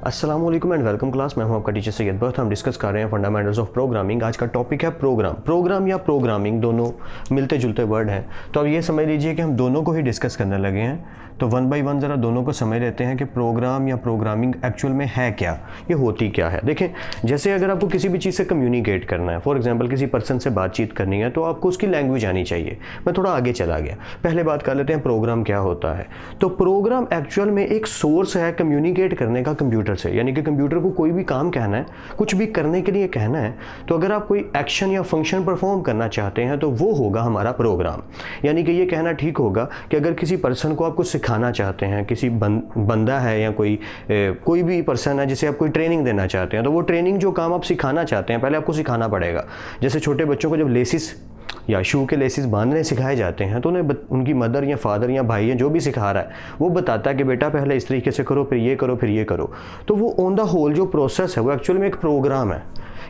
अस्सलामुअलैकुम and welcome class. मैं हूं आपका टीचर सैयद बर्थ। हम डिस्कस कर रहे हैं फंडामेंटल्स ऑफ प्रोग्रामिंग। आज का टॉपिक है प्रोग्राम या प्रोग्रामिंग, दोनों मिलते जुलते वर्ड हैं। तो अब ये समझ लीजिए कि हम दोनों को ही डिस्कस करने लगे हैं। तो वन बाय वन ज़रा दोनों को समझ लेते हैं कि प्रोग्राम या प्रोग्रामिंग एक्चुअल में है क्या, ये होती क्या है। देखें, जैसे अगर आपको किसी भी चीज़ से कम्युनिकेट करना है, फॉर एग्जाम्पल किसी पर्सन से बातचीत करनी है, तो आपको उसकी लैंग्वेज आनी चाहिए। मैं थोड़ा आगे चला गया, पहले बात कर लेते हैं प्रोग्राम क्या होता है। तो प्रोग्राम एक्चुअल में एक सोर्स है कम्युनिकेट करने का कंप्यूटर से, यानी कि कंप्यूटर को कोई भी काम कहना है, कुछ भी करने के लिए कहना है, तो अगर आप कोई एक्शन या फंक्शन परफॉर्म करना चाहते हैं तो वो होगा हमारा प्रोग्राम। यानी कि ये कहना ठीक होगा कि अगर किसी पर्सन को आप कुछ सिखाना चाहते हैं, किसी बंदा है या कोई भी पर्सन है जिसे आप कोई ट्रेनिंग देना चाहते हैं, तो वो ट्रेनिंग जो काम आप सिखाना चाहते हैं पहले आपको सिखाना पड़ेगा। जैसे छोटे बच्चों को जब लेसिस या शू के लेसिस बांधने सिखाए जाते हैं तो उन्हें उनकी मदर या फादर या भाई है जो भी सिखा रहा है वो बताता है कि बेटा पहले इस तरीके से करो, फिर ये करो, फिर ये करो। तो वो ऑन द होल जो प्रोसेस है वो एक्चुअल में एक प्रोग्राम है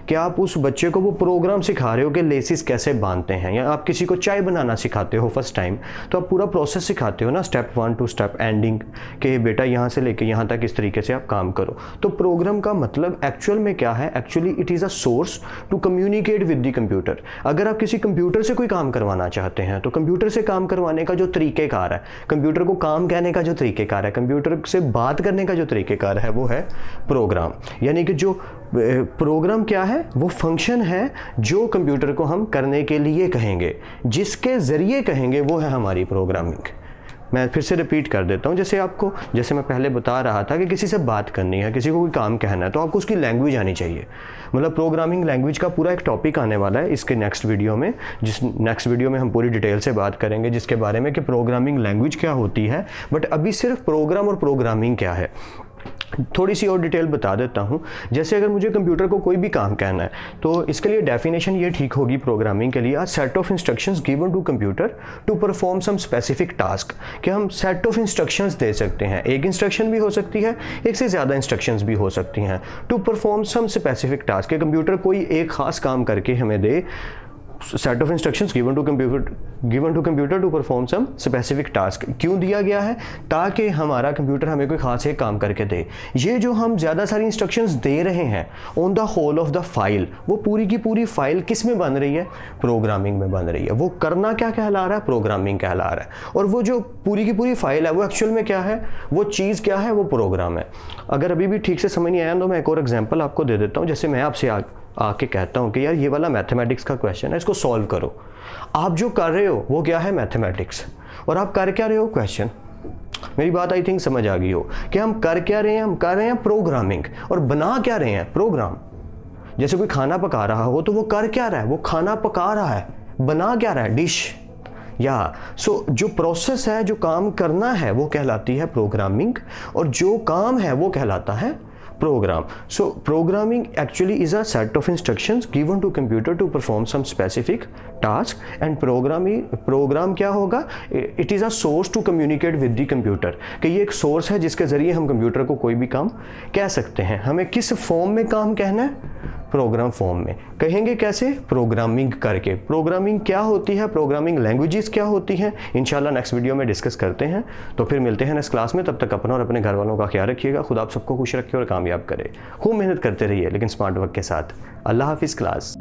कि आप उस बच्चे को वो प्रोग्राम सिखा रहे हो कि लेसिस कैसे बांधते हैं। या आप किसी को चाय बनाना सिखाते हो फर्स्ट टाइम, तो आप पूरा प्रोसेस सिखाते हो ना, स्टेप 1 टू स्टेप एंडिंग, कि बेटा यहाँ से लेके यहाँ तक इस तरीके से आप काम करो। तो प्रोग्राम का मतलब एक्चुअल में क्या है? Actually it is a source to communicate with the computer. अगर आप किसी कंप्यूटर से कोई काम करवाना चाहते हैं तो कंप्यूटर से काम करवाने का जो तरीक़ेकार है, कंप्यूटर को काम कहने का जो तरीक़ेकार है, कंप्यूटर से बात करने का जो तरीक़ेकार है, वो है प्रोग्राम। यानी कि जो प्रोग्राम क्या है, वो फंक्शन है जो कंप्यूटर को हम करने के लिए कहेंगे, जिसके ज़रिए कहेंगे वो है हमारी प्रोग्रामिंग। मैं फिर से रिपीट कर देता हूँ, जैसे मैं पहले बता रहा था कि किसी से बात करनी है, किसी को कोई काम कहना है, तो आपको उसकी लैंग्वेज आनी चाहिए। मतलब प्रोग्रामिंग लैंग्वेज का पूरा एक टॉपिक आने वाला है इसके नेक्स्ट वीडियो में, जिस नेक्स्ट वीडियो में हम पूरी डिटेल से बात करेंगे जिसके बारे में कि प्रोग्रामिंग लैंग्वेज क्या होती है। बट अभी सिर्फ प्रोग्राम और प्रोग्रामिंग क्या है थोड़ी सी और डिटेल बता देता हूँ। जैसे अगर मुझे कंप्यूटर को कोई भी काम कहना है तो इसके लिए डेफिनेशन ये ठीक होगी प्रोग्रामिंग के लिए, a set of instructions given to computer to perform some specific task. कि हम सेट ऑफ इंस्ट्रक्शंस दे सकते हैं, एक इंस्ट्रक्शन भी हो सकती है, एक से ज़्यादा इंस्ट्रक्शंस भी हो सकती हैं, to perform some specific task, कि कंप्यूटर कोई एक ख़ास काम करके हमें दे। Set of instructions given to computer to perform some specific task. क्यों दिया गया है? ताकि हमारा कंप्यूटर हमें कोई खास एक काम करके दे। ये जो हम ज़्यादा सारी इंस्ट्रक्शंस दे रहे हैं on the whole of the file, वो पूरी की पूरी फाइल किस में बन रही है? प्रोग्रामिंग में बन रही है। वो करना क्या कहला रहा है? प्रोग्रामिंग कहला रहा है। और वो जो पूरी की पूरी फाइल है वो एक्चुअल में क्या है? वो चीज़ क्या है? वो प्रोग्राम है। अगर अभी भी ठीक से समझ नहीं आया तो मैं एक और एग्जाम्पल आपको दे देता हूँ। जैसे मैं आपसे आके कहता हूँ कि यार ये वाला मैथमेटिक्स का क्वेश्चन है, इसको सॉल्व करो। आप जो कर रहे हो वो क्या है? मैथमेटिक्स। और आप कर क्या रहे हो? क्वेश्चन। मेरी बात आई थिंक समझ आ गई हो कि हम कर क्या रहे हैं? हम कर रहे हैं प्रोग्रामिंग। और बना क्या रहे हैं? प्रोग्राम। जैसे कोई खाना पका रहा हो तो वो कर क्या रहा है? वो खाना पका रहा है। बना क्या रहा है? डिश। या जो प्रोसेस है, जो काम करना है, वो कहलाती है प्रोग्रामिंग, और जो काम है वो कहलाता है program. So programming actually is a set of instructions given to computer to perform some specific task, and program क्या होगा? It is a source to communicate with the computer, कि ये एक सोर्स है जिसके ज़रिए हम कंप्यूटर को कोई भी काम कह सकते हैं। हमें किस फॉर्म में काम कहना है? प्रोग्राम फॉर्म में। कहेंगे कैसे? प्रोग्रामिंग करके। प्रोग्रामिंग क्या होती है? प्रोग्रामिंग लैंग्वेजेस क्या होती हैं? इंशाल्लाह नेक्स्ट वीडियो में डिस्कस करते हैं। तो फिर मिलते हैं नेक्स्ट क्लास में। तब तक अपना और अपने घर वालों का ख्याल रखिएगा। खुदा आप सबको खुश रखे और कामयाब करे। खूब मेहनत करते रहिए लेकिन स्मार्ट वर्क के साथ। अल्लाह हाफिज़ क्लास।